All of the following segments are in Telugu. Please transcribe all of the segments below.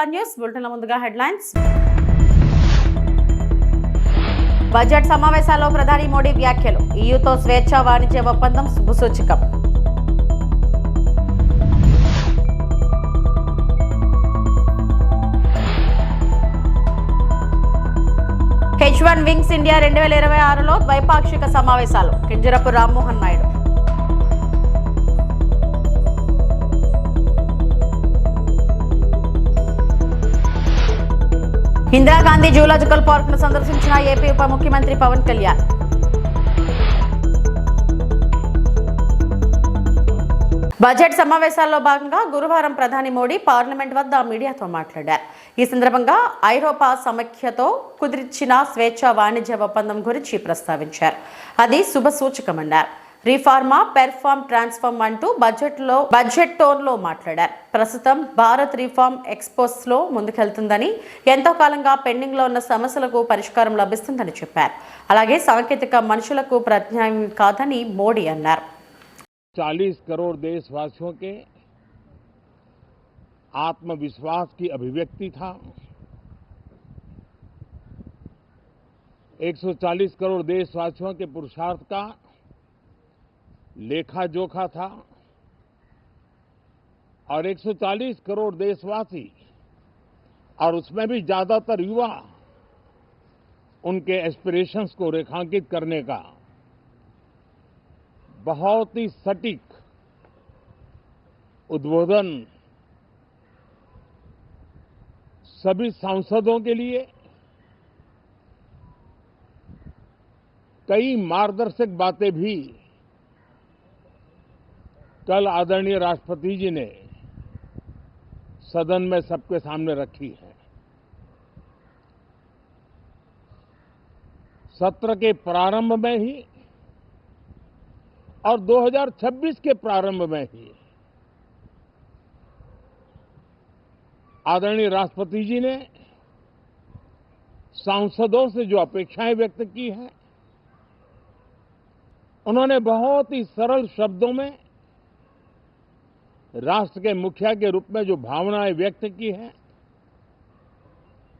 స్టార్ న్యూస్ బులెటిన్ల ముందుగా హెడ్లైన్స్. బడ్జెట్ సమావేశాల్లో ప్రధాని మోడీ వ్యాఖ్యలు. ఈయూతో స్వేచ్ఛా వాణిజ్య ఒప్పందం శుభసూచకం. H1 వింగ్స్ ఇండియా 2026లో ద్వైపాక్షిక సమావేశాలు. కింజరపు రామ్మోహన్ నాయుడు. ఇందిరాగాంధీ జూలాజికల్ పార్క్ ను సందర్శించిన ఏపీ ఉప ముఖ్యమంత్రి పవన్ కళ్యాణ్. బడ్జెట్ సమావేశాల్లో భాగంగా గురువారం ప్రధాని మోడీ పార్లమెంట్ వద్ద మీడియాతో మాట్లాడారు. ఈ సందర్భంగా ఐరోపా సమైక్యతో కుదిర్చిన స్వేచ్ఛా వాణిజ్య ఒప్పందం గురించి ప్రస్తావించారు. అది శుభసూచకమన్నారు. రిఫార్మా, పెర్ఫార్మ్, ట్రాన్స్ఫార్మ్ అంటూ బడ్జెట్ టోన్లో మాట్లాడారు. ప్రస్తుతం భారత్ రిఫార్మ్ ఎక్స్పోస్లో ముందుకెళ్తుందని, ఎంతో కాలంగా పెండింగ్లో ఉన్న సమస్యలకు పరిష్కారం లభిస్తుందని చెప్పారు. అలాగే సాంకేతిక మనుషులకు ప్రత్యామ్నాయం కాదని మోడీ అన్నారు. 40 करोड़ देशवासियों के आत्मविश्वास की अभिव्यक्ति था। 140 करोड़ देशवासियों के पुरुषार्थ का लेखा जोखा था और 140 करोड़ देशवासी और उसमें भी ज्यादातर युवा उनके एस्पिरेशंस को रेखांकित करने का बहुत ही सटीक उद्बोधन सभी सांसदों के लिए कई मार्गदर्शक बातें भी कल आदरणीय राष्ट्रपति जी ने सदन में सबके सामने रखी है। सत्र के प्रारंभ में ही और 2026 के प्रारंभ में ही आदरणीय राष्ट्रपति जी ने सांसदों से जो अपेक्षाएं व्यक्त की हैं, उन्होंने बहुत ही सरल शब्दों में राष्ट्र के मुखिया के रूप में जो भावनाएं व्यक्त की हैं,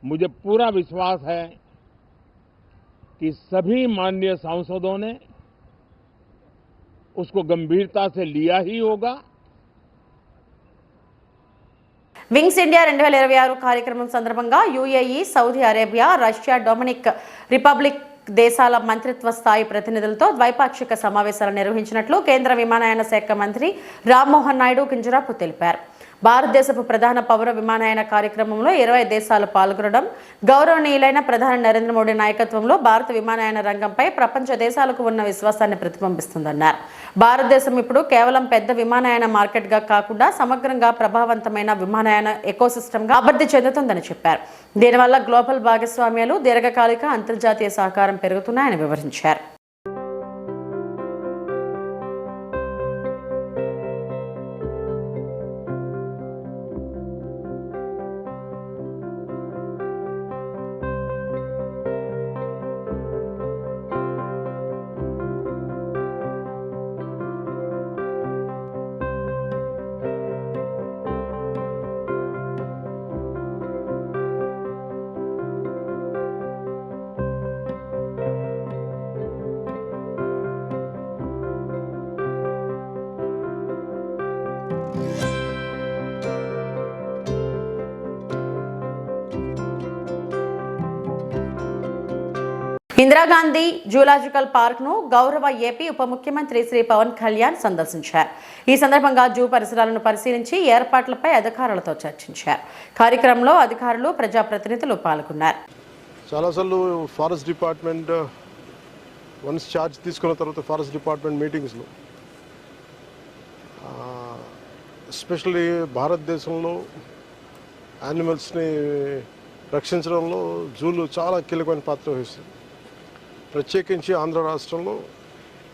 मुझे पूरा विश्वास है कि सभी माननीय सांसदों ने उसको गंभीरता से लिया ही होगा. వింగ్స్ ఇండియా 2026 కార్యక్రమం సందర్భంగా UAE, Saudi Arabia, Russia, Dominic republic దేశాల మంత్రిత్వ స్థాయి ప్రతినిధులతో ద్వైపాక్షిక సమావేశాలు నిర్వహించినట్లు కేంద్ర విమానయాన శాఖ మంత్రి రామ్మోహన్ నాయుడు కింజరాపు తెలిపారు. భారతదేశపు ప్రధాన పౌర విమానయాన కార్యక్రమంలో 20 దేశాలు పాల్గొనడం గౌరవనీయులైన ప్రధాని నరేంద్ర మోడీ నాయకత్వంలో భారత విమానయాన రంగంపై ప్రపంచ దేశాలకు ఉన్న విశ్వాసాన్ని ప్రతిబింబిస్తుందన్నారు. భారతదేశం ఇప్పుడు కేవలం పెద్ద విమానయాన మార్కెట్గా కాకుండా సమగ్రంగా ప్రభావవంతమైన విమానయాన ఎకోసిస్టమ్గా అభివృద్ధి చెందుతుందని చెప్పారు. దీనివల్ల గ్లోబల్ భాగస్వామ్యాలు, దీర్ఘకాలిక అంతర్జాతీయ సహకారం పెరుగుతున్నాయని వివరించారు. ఇందిరాగాంధీ జూలాజికల్ పార్క్ ను గౌరవ ఏపీ ఉప ముఖ్యమంత్రి శ్రీ పవన్ కళ్యాణ్ సందర్శించారు. ఈ సందర్భంగా జూ పరిసరాలను పరిశీలించి ఏర్పాట్లపై అధికారులతో చర్చించారు. కార్యక్రమంలో అధికారులు, ప్రజాప్రతినిధులు పాల్గొన్నారు. చాలాసార్లు ఫారెస్ట్ డిపార్ట్మెంట్ వన్స్ ఛార్జ్ తీసుకున్న తర్వాత ఫారెస్ట్ డిపార్ట్మెంట్ మీటింగ్స్లో ఎస్పెషల్లీ భారతదేశంలో యానిమల్స్ని రక్షించడంలో జూలు చాలా కీలకమైన పాత్ర వహిస్తుంది. ప్రత్యేకించి ఆంధ్ర రాష్ట్రంలో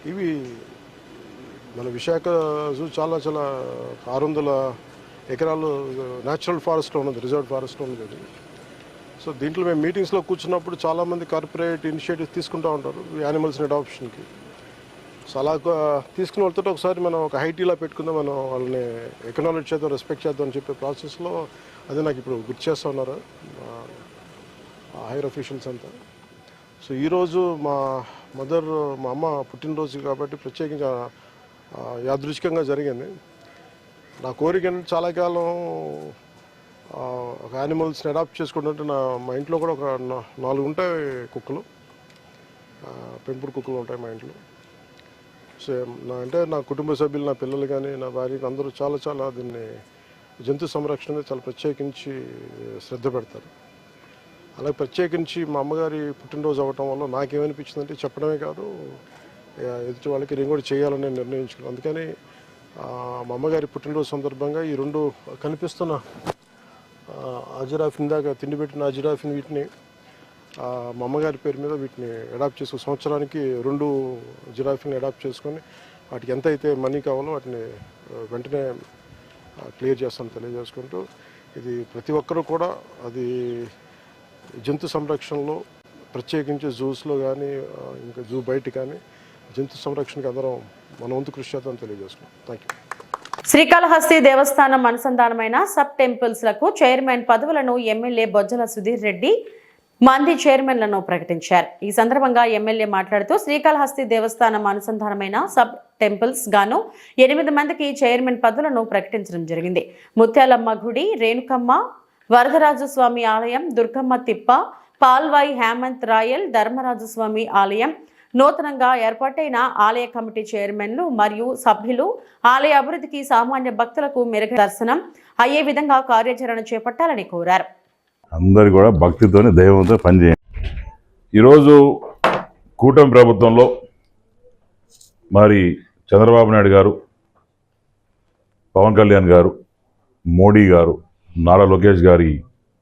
ఇవి మన విశాఖ జూ చాలా 600 ఎకరాలు న్యాచురల్ ఫారెస్ట్లో ఉన్నది, రిజర్వ్ ఫారెస్ట్లో ఉన్నది. సో దీంట్లో మేము మీటింగ్స్లో కూర్చున్నప్పుడు చాలామంది కార్పొరేట్ ఇనిషియేటివ్స్ తీసుకుంటూ ఉంటారు యానిమల్స్ని అడాప్షన్కి. సో అలా తీసుకున్న వాళ్ళతో ఒకసారి మనం ఒక హైటీలా పెట్టుకుందాం, మనం వాళ్ళని ఎకనాలజీ చేద్దాం, రెస్పెక్ట్ చేద్దాం అని చెప్పే ప్రాసెస్లో అదే నాకు ఇప్పుడు గుర్తు చేస్తూ ఉన్నారు హైయర్ అఫీషియల్స్ అంతా. సో ఈరోజు మా అమ్మ పుట్టినరోజు కాబట్టి ప్రత్యేకంగా యాదృచ్ఛికంగా జరిగింది. నా కోరిక చాలా కాలం ఒక యానిమల్స్ని అడాప్ట్ చేసుకుంటుంటే మా ఇంట్లో కూడా ఒక 4 ఉంటాయి కుక్కలు, పెంపుడు కుక్కలు ఉంటాయి మా ఇంట్లో. సో అంటే నా కుటుంబ సభ్యులు, నా పిల్లలు కానీ, నా భార్య అందరూ చాలా దీన్ని జంతు సంరక్షణ చాలా ప్రత్యేకించి శ్రద్ధ పెడతారు. అలాగే ప్రత్యేకించి మా అమ్మగారి పుట్టినరోజు అవ్వటం వల్ల నాకేమనిపించిందంటే చెప్పడమే కాదు, ఎదుటి వాళ్ళకి నేను కూడా చేయాలని నేను నిర్ణయించుకున్నాను. అందుకని మా అమ్మగారి పుట్టినరోజు సందర్భంగా ఈ 2 కనిపిస్తున్న అజిరాఫ్, ఇందాక తిండి పెట్టిన అజిరాఫ్ని, వీటిని మా అమ్మగారి పేరు మీద వీటిని అడాప్ట్ చేసుకుని సంవత్సరానికి 2 జిరాఫీని అడాప్ట్ చేసుకొని వాటికి ఎంత అయితే మనీ కావాలో వాటిని వెంటనే క్లియర్ చేస్తాను తెలియజేసుకుంటూ, ఇది ప్రతి ఒక్కరూ కూడా అది జంతు సంరక్షణలో ప్రత్యేకించి జూస్లో కానీ ఇంకా జూ బయట కానీ జంతు సంరక్షణకి అందరం మన వంతు కృషి చేద్దామని తెలియజేసుకున్నాం. Thank you. శ్రీకాళహస్తి దేవస్థానం అనుసంధానమైన సబ్ టెంపుల్స్లకు చైర్మన్ పదవులను ఎమ్మెల్యే బొజ్జల సుధీర్ రెడ్డి మంది చైర్మన్లను ప్రకటించారు. ఈ సందర్భంగా ఎమ్మెల్యే మాట్లాడుతూ శ్రీకాళహస్తి దేవస్థానం అనుసంధానమైన సబ్ టెంపుల్స్ గాను 8 మందికి చైర్మన్ పదవులను ప్రకటించడం జరిగింది. ముత్యాలమ్మ గుడి, రేణుకమ్మ, వరదరాజు స్వామి ఆలయం, దుర్గమ్మ తిప్ప, పాల్వాయి హేమంత్ రాయల్, ధర్మరాజు స్వామి ఆలయం, నూతనంగా ఏర్పాటైన ఆలయ కమిటీ చైర్మన్లు మరియు సభ్యులు ఆలయ అభివృద్ధికి సామాన్య భక్తులకు మెరుగైన దర్శనం అయ్యే విధంగా కార్యాచరణ చేపట్టాలని కోరారు. అందరు కూడా భక్తితోనే దైవంతో పనిచేయండి. ఈరోజు కూటమి ప్రభుత్వంలో మరి చంద్రబాబు నాయుడు గారు, పవన్ కళ్యాణ్ గారు, మోడీ గారు, నారా లోకేష్ గారి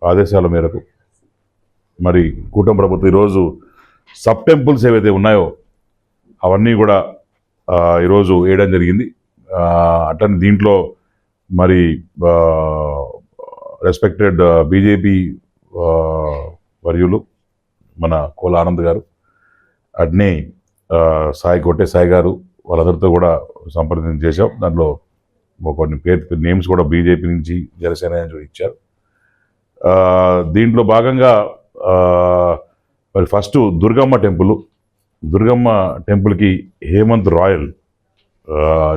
ఆదేశాల మేరకు మరి కూటమి ప్రభుత్వం ఈరోజు సబ్ టెంపుల్స్ ఏవైతే ఉన్నాయో అవన్నీ కూడా ఈరోజు వేయడం జరిగింది. అట్లనే దీంట్లో మరి రెస్పెక్టెడ్ బీజేపీ వర్యులు మన కోల ఆనంద్ గారు, అట్నే కొట్టే సాయి గారు, వాళ్ళందరితో కూడా సంప్రదించ చేశాం. దాంట్లో కొన్ని నేమ్స్ కూడా బీజేపీ నుంచి, జనసేన నుంచి ఇచ్చారు. దీంట్లో భాగంగా మరి ఫస్ట్ దుర్గమ్మ టెంపుల్కి హేమంత్ రాయల్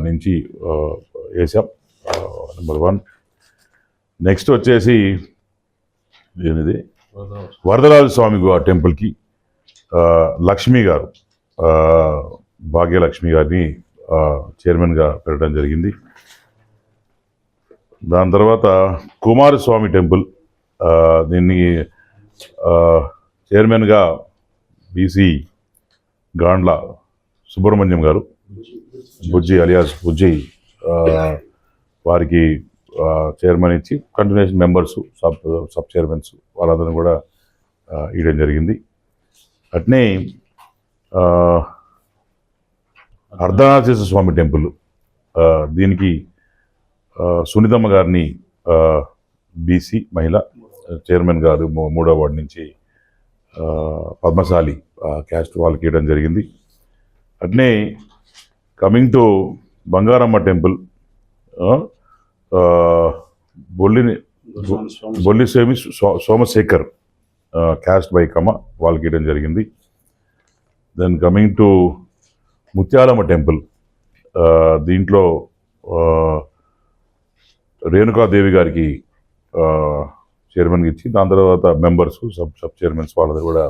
నుంచి వేసాం, నెంబర్ 1. నెక్స్ట్ వచ్చేసి ఏమిది వరదరాజు స్వామి టెంపుల్కి లక్ష్మి గారు, భాగ్యలక్ష్మి గారిని చైర్మన్గా పెట్టడం జరిగింది. దాని తర్వాత కుమారస్వామి టెంపుల్, దీన్ని చైర్మన్గా బీసీ గాండ్ల సుబ్రహ్మణ్యం గారు, బుజ్జి అలియాస్ బుజ్జి, వారికి చైర్మన్ ఇచ్చి కంటిన్యూషన్ మెంబర్స్, సబ్ చైర్మన్స్ వాళ్ళందరినీ కూడా ఇవ్వడం జరిగింది. అట్నే అర్ధనాథేశ్వర స్వామి టెంపుల్, దీనికి సునీతమ్మ గారిని బీసీ మహిళ చైర్మన్ గారు 3వ వార్డు నుంచి పద్మశాలి క్యాస్ట్ వాళ్ళకి ఇవ్వడం జరిగింది. అట్నే coming to Bangaramma temple, Bolliswamy Somasekhar caste బై కమ వాళ్ళకి ఇవ్వడం జరిగింది. Then coming to Mutyalamma temple, దీంట్లో రేణుకాదేవి గారికి చైర్మన్కి ఇచ్చి దాని తర్వాత మెంబర్స్, సబ్ చైర్మన్స్ వాళ్ళది కూడా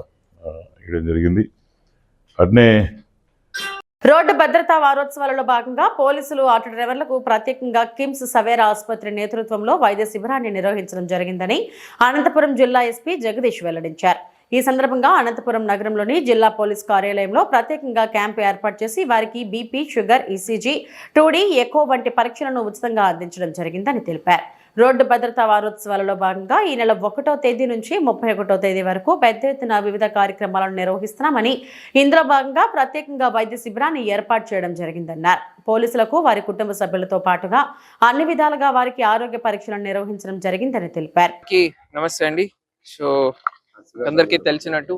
ఇవ్వడం జరిగింది. అట్నే రోడ్డు భద్రతా వారోత్సవాలలో భాగంగా పోలీసులు ఆటో డ్రైవర్లకు ప్రత్యేకంగా కిమ్స్ సవేరా ఆసుపత్రి నేతృత్వంలో వైద్య శిబిరాన్ని నిర్వహించడం జరిగిందని అనంతపురం జిల్లా ఎస్పీ జగదీష్ వెల్లడించారు. ఈ సందర్భంగా అనంతపురం నగరంలోని జిల్లా పోలీస్ కార్యాలయంలో ప్రత్యేకంగా క్యాంపు ఏర్పాటు చేసి వారికి BP, sugar, ECG, 2D, echo వంటి పరీక్షలను ఉచితంగా అందించడం జరిగిందని తెలిపారు. రోడ్డు భద్రతా వారోత్సవాలలో భాగంగా ఈ నెల 1వ తేదీ నుంచి 31వ తేదీ వరకు పెద్ద ఎత్తున వివిధ కార్యక్రమాలను నిర్వహిస్తున్నామని, ఇందులో భాగంగా ప్రత్యేకంగా వైద్య శిబిరాన్ని ఏర్పాటు చేయడం జరిగిందన్నారు. పోలీసులకు వారి కుటుంబ సభ్యులతో పాటుగా అన్ని విధాలుగా వారికి ఆరోగ్య పరీక్షలను నిర్వహించడం జరిగిందని తెలిపారు. నమస్తే అండి. సో అందరికీ తెలిసినట్టు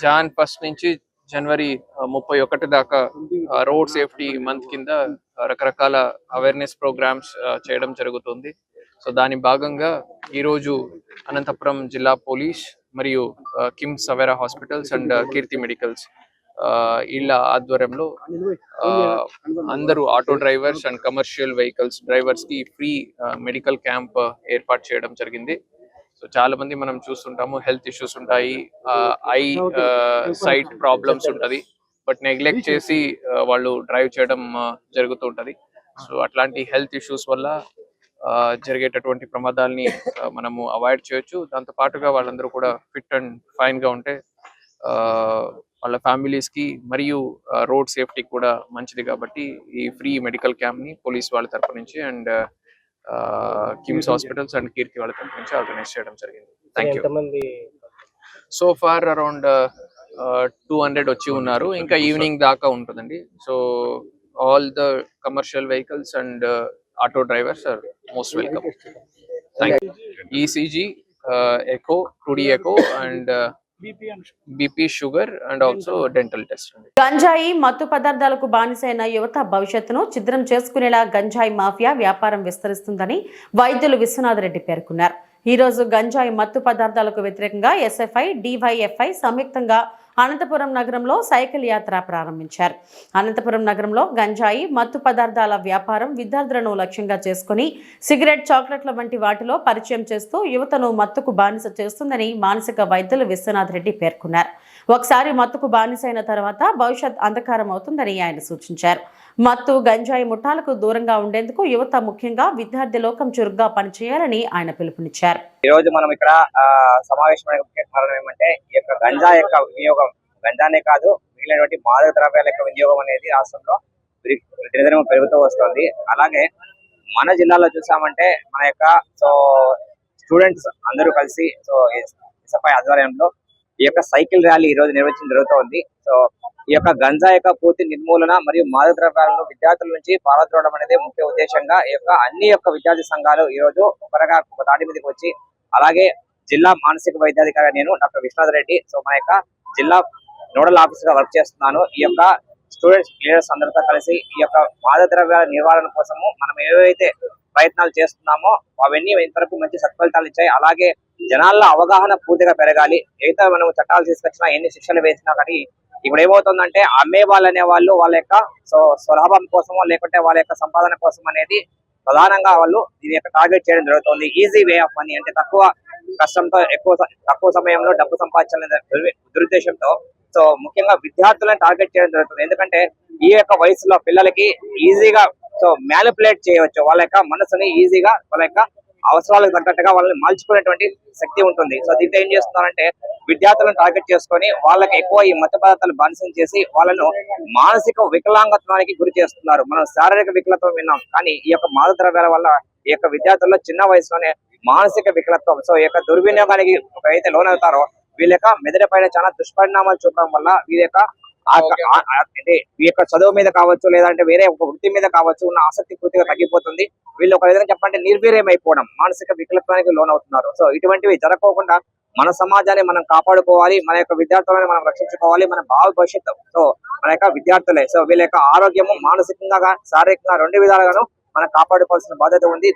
జాన్ 1 నుంచి జనవరి 31 దాకా రోడ్ సేఫ్టీ మంత్ కింద రకరకాల అవేర్నెస్ ప్రోగ్రామ్స్ చేయడం జరుగుతుంది. సో దాని భాగంగా ఈరోజు అనంతపురం జిల్లా పోలీస్ మరియు KIMS Savera hospitals and Keerthi medicals వీళ్ళ ఆధ్వర్యంలో అందరూ auto drivers and commercial vehicles drivers కి ఫ్రీ మెడికల్ క్యాంప్ ఏర్పాటు చేయడం జరిగింది. సో చాలా మంది మనం చూస్తుంటాము, హెల్త్ ఇష్యూస్ ఉంటాయి, ఐ సైట్ ప్రాబ్లమ్స్ ఉంటది, బట్ నెగ్లెక్ట్ చేసి వాళ్ళు డ్రైవ్ చేయడం జరుగుతూ ఉంటది. సో అట్లాంటి హెల్త్ ఇష్యూస్ వల్ల జరిగేటటువంటి ప్రమాదాలని మనము అవాయిడ్ చేయొచ్చు. దాంతో పాటుగా వాళ్ళందరూ కూడా ఫిట్ అండ్ ఫైన్ గా ఉంటే వాళ్ళ ఫ్యామిలీస్ కి మరియు రోడ్ సేఫ్టీకి కూడా మంచిది. కాబట్టి ఈ ఫ్రీ మెడికల్ క్యాంప్ ని పోలీస్ వాళ్ళ తరపు నుంచి and KIMS hospitals and Keerthi వాళ్ళ తరపు నుంచి ఆర్గనైజ్ చేయడం జరిగింది. Thank you. So far around 200 వచ్చి ఉన్నారు. ఇంకా ఈవినింగ్ దాకా ఉంటుందండి. So all the commercial vehicles and auto drivers are most welcome. Thank you. ECG, echo, 2D echo and BP, sugar and also dental test. గంజాయి మత్తు పదార్థాలకు బానిసైన యువత భవిష్యత్తును ఛిద్రం చేసుకునేలా గంజాయి మాఫియా వ్యాపారం విస్తరిస్తుందని వైద్యులు విశ్వనాథ్ రెడ్డి పేర్కొన్నారు. ఈ రోజు గంజాయి మత్తు పదార్థాలకు వ్యతిరేకంగా ఎస్ఎఫ్ఐ, డివైఎఫ్ఐ సంయుక్తంగా అనంతపురం నగరంలో సైకిల్ యాత్ర ప్రారంభించారు. అనంతపురం నగరంలో గంజాయి మత్తు పదార్థాల వ్యాపారం విద్యార్థులను లక్ష్యంగా చేసుకుని సిగరెట్, చాక్లెట్ల వంటి వాటిలో పరిచయం చేస్తూ యువతను మత్తుకు బానిస చేస్తుందని మానసిక వైద్యులు విశ్వనాథ్ రెడ్డి పేర్కొన్నారు. ఒకసారి మత్తుకు బానిసైన తర్వాత భవిష్యత్ అంధకారం అవుతుందని ఆయన సూచించారు. మత్తు, గంజాయి ముఠాలకు దూరంగా ఉండేందుకు యువత, ముఖ్యంగా విద్యార్థి లోకం చురుగ్గా పనిచేయాలని ఆయన పిలుపునిచ్చారు. ఈ రోజు మనం ఇక్కడ సమావేశమైన ముఖ్య కారణం ఏమంటే ఈ యొక్క గంజా యొక్క వినియోగం, గంజానే కాదు మిగిలినటువంటి మాదక ద్రవ్యాల యొక్క వినియోగం అనేది రాష్ట్రంలో దినదినం పెరుగుతూ వస్తుంది. అలాగే మన జిల్లాలో చూసామంటే మన యొక్క స్టూడెంట్స్ అందరూ కలిసి ఎస్ఎఫ్ఐ ఆధ్వర్యంలో ఈ యొక్క సైకిల్ ర్యాలీ ఈ రోజు నిర్వహించడం జరుగుతోంది. సో ఈ యొక్క గంజా యొక్క పూర్తి నిర్మూలన మరియు మాదక ద్రవ్యాలను విద్యార్థుల నుంచి పారద్రోవడం అనేది ముఖ్య ఉద్దేశంగా ఈ యొక్క అన్ని విద్యార్థి సంఘాలు ఈ రోజు ఒక తాటి మీదకి వచ్చి, అలాగే జిల్లా మానసిక వైద్యాధికారి నేను డాక్టర్ విశ్వనాథ్ రెడ్డి, సో మన యొక్క జిల్లా నోడల్ ఆఫీసర్ గా వర్క్ చేస్తున్నాను. ఈ యొక్క స్టూడెంట్స్, లీడర్స్ అందరితో కలిసి ఈ యొక్క మాదక ద్రవ్యాల నివారణ కోసము మనం ఏవైతే ప్రయత్నాలు చేస్తున్నామో అవన్నీ ఇంతవరకు మంచి సత్ఫలితాలు ఇచ్చాయి. అలాగే జనాల్లో అవగాహన పూర్తిగా పెరగాలి. ఏదైతే మనం చట్టాలు తీసుకొచ్చినా, ఎన్ని శిక్షలు వేసినా కానీ ఇప్పుడు ఏమవుతుందంటే అమ్మే వాళ్ళు అనే వాళ్ళు వాళ్ళ యొక్క స్వలాభం కోసమో లేకుంటే వాళ్ళ యొక్క సంపాదన కోసం అనేది ప్రధానంగా వాళ్ళు దీని యొక్క టార్గెట్ చేయడం జరుగుతుంది. ఈజీ వే ఆఫ్ మనీ అంటే తక్కువ కష్టంతో తక్కువ సమయంలో డబ్బు సంపాదించాలనే దురుద్దేశంతో సో ముఖ్యంగా విద్యార్థులను టార్గెట్ చేయడం జరుగుతుంది. ఎందుకంటే ఈ యొక్క వయసులో పిల్లలకి ఈజీగా మ్యానిపులేట్ చేయవచ్చు, వాళ్ళ యొక్క మనసుని ఈజీగా వాళ్ళ యొక్క అవసరాలకు తగ్గట్టుగా వాళ్ళని మలుచుకునేటువంటి శక్తి ఉంటుంది. సో దీంతో ఏం చేస్తున్నారంటే విద్యార్థులను టార్గెట్ చేసుకొని వాళ్ళకి ఎక్కువ ఈ మత్తు పదార్థాలు బానిసం చేసి వాళ్ళను మానసిక వికలాంగత్వానికి గురి చేస్తున్నారు. మనం శారీరక వికలత్వం విన్నాం, కానీ ఈ యొక్క మాదక ద్రవ్యాల వల్ల ఈ యొక్క విద్యార్థుల్లో చిన్న వయసులోనే మానసిక వికలత్వం, సో ఈ యొక్క దుర్వినియోగానికి అయితే లోనవుతారో వీళ్ళ యొక్క మెదడు పైన చాలా దుష్పరిణామాలు చూపడం వల్ల వీళ్ళ యొక్క అంటే ఈ యొక్క చదువు మీద కావచ్చు, లేదంటే వేరే ఒక వృత్తి మీద కావచ్చు ఉన్న ఆసక్తి పూర్తిగా తగ్గిపోతుంది. వీళ్ళు ఒక విధంగా చెప్పంటే నిర్వీర్యం అయిపోవడం, మానసిక వికలత్వానికి లోనవుతున్నారు. సో ఇటువంటివి జరగకుండా మన సమాజాన్ని మనం కాపాడుకోవాలి, మన యొక్క విద్యార్థులను మనం రక్షించుకోవాలి. మన భవిష్యత్తు సో మన యొక్క విద్యార్థులే. సో వీళ్ళ యొక్క ఆరోగ్యము మానసికంగా, శారీరకంగా రెండు విధాలుగాను మనం కాపాడుకోవాల్సిన బాధ్యత ఉంది.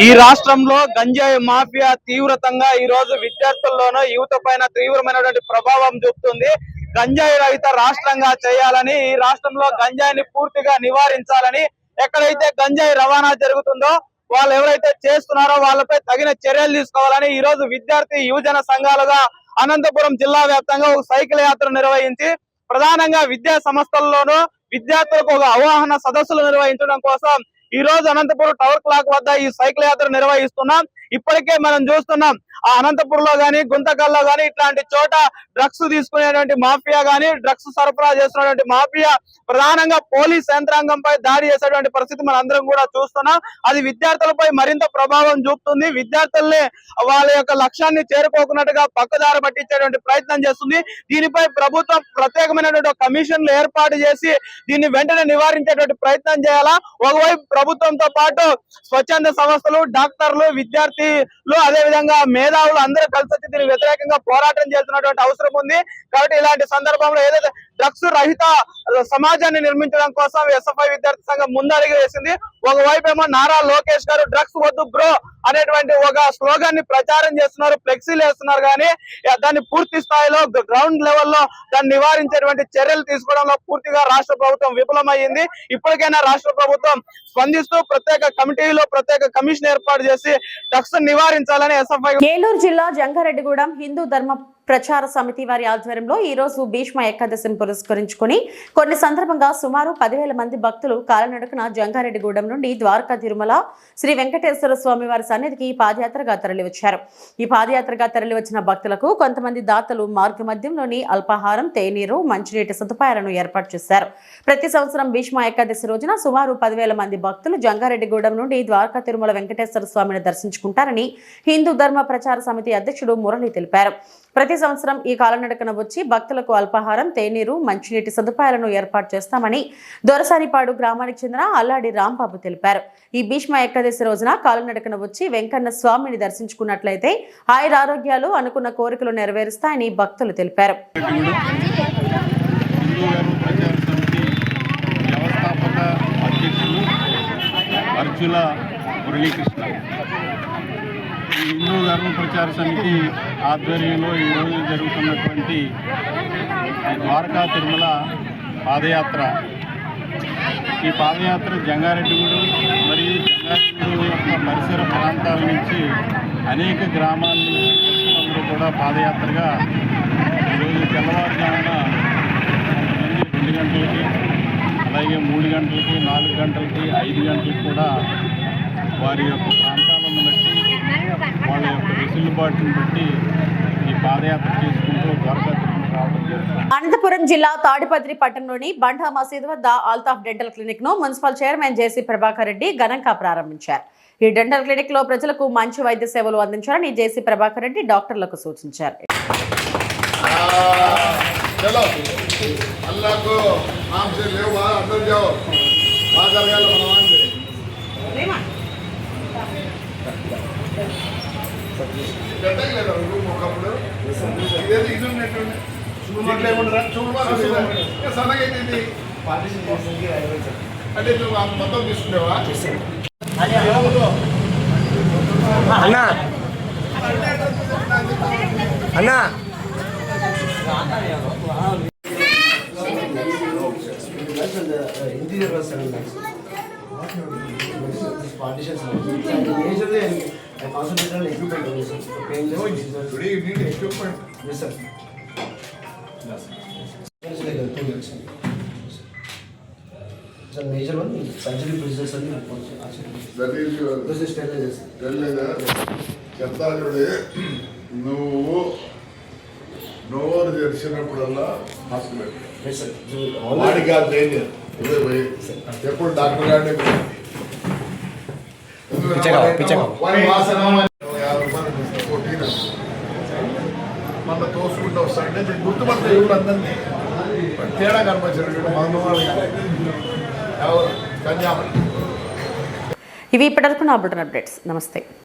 ఈ రాష్ట్రంలో గంజాయి మాఫియా తీవ్రతంగా ఈ రోజు విద్యార్థుల్లోనూ యువత పైన తీవ్రమైనటువంటి ప్రభావం చూపుతుంది. గంజాయి రహిత రాష్ట్రంగా చేయాలని, ఈ రాష్ట్రంలో గంజాయిని పూర్తిగా నివారించాలని, ఎక్కడైతే గంజాయి రవాణా జరుగుతుందో వాళ్ళు ఎవరైతే చేస్తున్నారో వాళ్ళపై తగిన చర్యలు తీసుకోవాలని ఈ రోజు విద్యార్థి యువజన సంఘాలుగా అనంతపురం జిల్లా వ్యాప్తంగా ఒక సైకిల్ యాత్ర నిర్వహించి ప్రధానంగా విద్యా సంస్థల్లోనూ విద్యార్థులకు ఒక అవగాహన సదస్సులు నిర్వహించడం కోసం ఈ రోజు అనంతపురం టవర్ క్లాక్ వద్ద ఈ సైకిల్ యాత్ర నిర్వహిస్తున్నాం. ఇప్పటికే మనం చూస్తున్నాం అనంతపురంలో గానీ, గుంతకల్లో గానీ ఇట్లాంటి చోట డ్రగ్స్ తీసుకునేటువంటి మాఫియా గానీ, డ్రగ్స్ సరఫరా చేస్తున్నటువంటి మాఫియా ప్రధానంగా పోలీస్ యంత్రాంగంపై దాడి చేసేటువంటి పరిస్థితి మనం అందరం కూడా చూస్తున్నాం. అది విద్యార్థులపై మరింత ప్రభావం చూపుతుంది. విద్యార్థుల్ని వాళ్ళ యొక్క లక్ష్యాన్ని చేరుకోకున్నట్టుగా పక్కదారి పట్టించేటువంటి ప్రయత్నం చేస్తుంది. దీనిపై ప్రభుత్వం ప్రత్యేకమైనటువంటి కమిషన్లు ఏర్పాటు చేసి దీన్ని వెంటనే నివారించేటువంటి ప్రయత్నం చేయాలా. ఒకవైపు ప్రభుత్వంతో పాటు స్వచ్ఛంద సంస్థలు, డాక్టర్లు, విద్యార్థులు, అదే విధంగా మేధావులు అందరూ కలిసి వచ్చి దీనికి వ్యతిరేకంగా పోరాటం చేస్తున్నటువంటి అవసరం ఉంది. కాబట్టి ఇలాంటి సందర్భంలో ఏదైతే డ్రగ్స్ రహిత సమాజాన్ని నిర్మించడం కోసం ఎస్ఎఫ్ఐ విద్యార్థి సంఘం ముందడుగు వేసింది. ఒకవైపు ఏమో నారా లోకేష్ గారు డ్రగ్స్ వద్దు బ్రో అనేటువంటి ఒక స్లోగన్ ని ప్రచారం చేస్తున్నారు, ఫ్లెక్సీలు వేస్తున్నారు. కానీ దాన్ని పూర్తి స్థాయిలో గ్రౌండ్ లెవెల్లో దాన్ని నివారించేటువంటి చర్యలు తీసుకోవడంలో పూర్తిగా రాష్ట్ర ప్రభుత్వం విఫలమైంది. ఇప్పటికైనా రాష్ట్ర ప్రభుత్వం స్పందిస్తూ ప్రత్యేక కమిటీలో ప్రత్యేక కమిషన్ ఏర్పాటు చేసి డ్రగ్స్ నివారించాలని ఎస్ఎఫ్ఐ. ఏలూరు జిల్లా జంగారెడ్డిగూడెం హిందూ ధర్మ ప్రచార సమితి వారి ఆధ్వర్యంలో ఈ రోజు భీష్మ ఏకాదశిని పురస్కరించుకుని కొన్ని సందర్భంగా సుమారు 10,000 మంది భక్తులు కాలినడకన జంగారెడ్డిగూడెం నుండి ద్వారకా తిరుమల శ్రీ వెంకటేశ్వర స్వామి వారి సన్నిధికి పాదయాత్రగా తరలివచ్చారు. ఈ పాదయాత్రగా తరలివచ్చిన భక్తులకు కొంతమంది దాతలు మార్గ మధ్యంలోని అల్పాహారం, తేనీరు, మంచినీటి సదుపాయాలను ఏర్పాటు చేశారు. ప్రతి సంవత్సరం భీష్మ ఏకాదశి రోజున సుమారు 10,000 మంది భక్తులు జంగారెడ్డిగూడెం నుండి ద్వారకా తిరుమల వెంకటేశ్వర స్వామిని దర్శించుకుంటారని హిందూ ధర్మ ప్రచార సమితి అధ్యక్షుడు మురళి తెలిపారు. ప్రతి సంవత్సరం ఈ కాలినడకన వచ్చి భక్తులకు అల్పాహారం, తేనీరు, మంచినీటి సదుపాయాలను ఏర్పాటు చేస్తామని దొరసానిపాడు గ్రామానికి చెందిన అల్లాడి రాంబాబు తెలిపారు. ఈ భీష్మ ఏకాదశి రోజున కాలినడకన వచ్చి వెంకన్న స్వామిని దర్శించుకున్నట్లయితే ఆయురారోగ్యాలు, అనుకున్న కోరికలు నెరవేరుస్తాయని భక్తులు తెలిపారు. హిందూ ధర్మ ప్రచార సమితి ఆధ్వర్యంలో ఈరోజు జరుగుతున్నటువంటి ద్వారకా తిరుమల పాదయాత్ర. ఈ పాదయాత్ర జంగారెడ్డిగూడెం మరియు జంగారెడ్డిగూడెం యొక్క పరిసర ప్రాంతాల నుంచి అనేక గ్రామాల నుంచి భక్తులందరూ కూడా పాదయాత్రగా ఈరోజు తెల్లవారుజామున కొంతమంది 2 గంటలకి, అలాగే 3 గంటలకి, 4 గంటలకి, 5 గంటలకి కూడా వారి యొక్క ప్రాంతాలను బట్టి, వాళ్ళ యొక్క వెసులుబాటును బట్టి ఈ పాదయాత్ర చేసుకుంటూ ద్వారకా తిరుమల రావడం జరుగుతుంది. అనంతపురం జిల్లా తాడిపత్రి పట్టణంలోని బండా మసీదు వద్ద ఆల్తాఫ్ డెంటల్ క్లినిక్ ను మున్సిపల్ చైర్మన్ జేసీ ప్రభాకర్ రెడ్డి ఘనంగా ప్రారంభించారు. ఈ డెంటల్ క్లినిక్ లో ప్రజలకు మంచి వైద్య సేవలు అందించాలని జేసీ ప్రభాకర్ రెడ్డి డాక్టర్లకు సూచించారు. అంటే నువ్వు మొత్తం తీసుకునేవా అన్నా అన్నా interior partitions majorly I concentrate on equipment only, sir. Today you need equipment. Yes, sir. Yes. It's like a 2 years. It's a major one. Surgery procedures only. That is your. This is sterilization. చెప్తాడు నువ్వు నోరు తెరిచినప్పుడల్లా హాస్పిటల్. Yes, sir. వాడికి ఆ ట్రైనర్ ఎప్పుడు డాక్టర్ గారిని మన తోసుకుంటూ వస్తాయంటే నేను గుర్తుపడితే ఇప్పుడు అందరినీ తేడా కనిపించాడు ఇవి ఇప్పటివరకు నా బులెటిన్ అప్డేట్స్. నమస్తే.